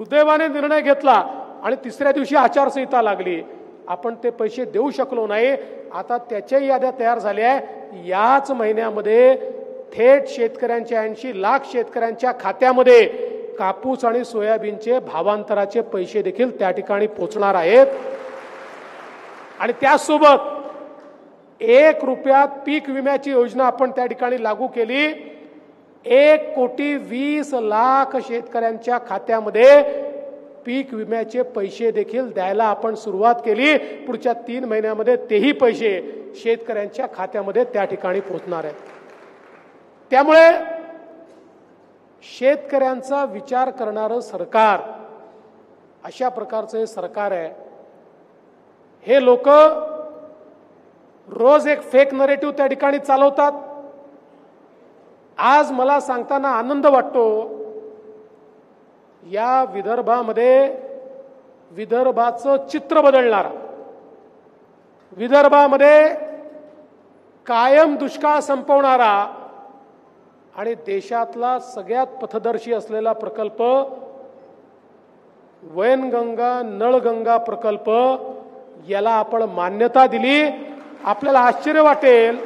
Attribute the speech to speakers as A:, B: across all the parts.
A: दुर्दैवाने निर्णय घेतला आणि तिसऱ्या दिवशी आचारसंहिता लागली. आपण ते पैसे देऊ शकलो नाही. आता त्याच्या याद्या तयार झाल्या आहे. याच महिन्यामध्ये थेट शेतकऱ्यांच्या 80 लाख शेतकऱ्यांच्या खात्यामध्ये कापूस आणि सोयाबीनचे भावांतराचे पैसे देखील त्या ठिकाणी पोहोचणार आहेत. आणि त्यासोबत 1 रुपयात पीक विम्याची योजना आपण त्या ठिकाणी लागू केली. 1,20,00,000 शेतकऱ्यांच्या खात्यामध्ये पीक विम्याचे पैसे देखील द्यायला आपण सुरुवात केली. पुढच्या 3 महिन्यामध्ये तेही पैसे शेतकऱ्यांच्या खात्यामध्ये त्या ठिकाणी पोहोचणार आहेत. त्यामुळे शेतकऱ्यांचा विचार करणारं सरकार, अशा प्रकारचं हे सरकार आहे. हे लोक रोज एक फेक नरेटिव्ह त्या ठिकाणी चालवतात. आज मला सांगताना आनंद वाटतो, या विदर्भाचं चित्र बदलणारा, विदर्भामध्ये कायम दुष्काळ संपवणारा आणि देशातला सगळ्यात पथदर्शी असलेला प्रकल्प वैनगंगा नळगंगा प्रकल्प, याला आपण मान्यता दिली. आपल्याला आश्चर्य वाटेल,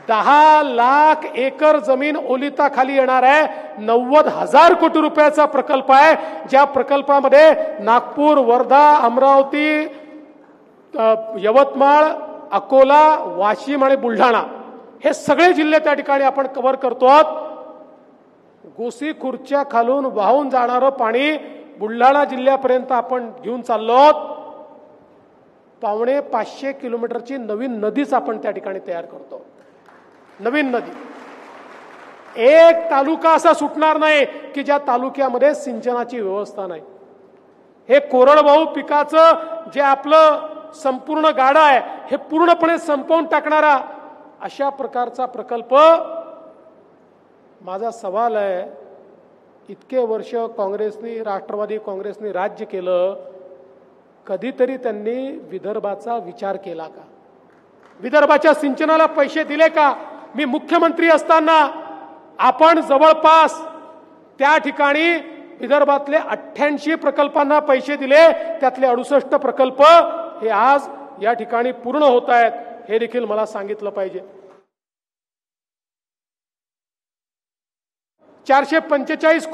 A: 10 लाख एकर जमीन ओलिताखाली येणार आहे. 90,000 कोटी रुपयाचा प्रकल्प आहे. ज्या प्रकल्पामध्ये नागपूर, वर्धा, अमरावती, यवतमाळ, अकोला, वाशिम आणि बुलढाणा हे सगळे जिल्हे त्या ठिकाणी आपण कव्हर करतो आहोत. गोसीखुर्दच्या खालून वाहून जाणारं पाणी बुलढाणा जिल्ह्यापर्यंत आपण घेऊन चाललो आहोत. 550 किलोमीटरची नवीन नदीच आपण त्या ठिकाणी तयार करतो. नवीन नदी. एक तालुका असा सुटणार नाही की ज्या तालुक्यामध्ये सिंचनाची व्यवस्था नाही. हे कोरडवाहू पिकाचं जे आपलं संपूर्ण गाडा आहे, हे पूर्णपणे संपवून टाकणारा अशा प्रकारचा प्रकल्प. माझा सवाल आहे, इतके वर्ष काँग्रेसनी, राष्ट्रवादी काँग्रेसनी राज्य केलं, कधीतरी त्यांनी विदर्भाचा विचार केला का? विदर्भाच्या सिंचनाला पैसे दिले का? मी मुख्यमंत्री असताना आपण जवळपास त्या ठिकाणी विदर्भातले 88 प्रकल्पांना पैसे दिले. त्यातले 68 प्रकल्प हे आज या ठिकाणी पूर्ण होत आहेत, हे देखील मला सांगितलं पाहिजे. 445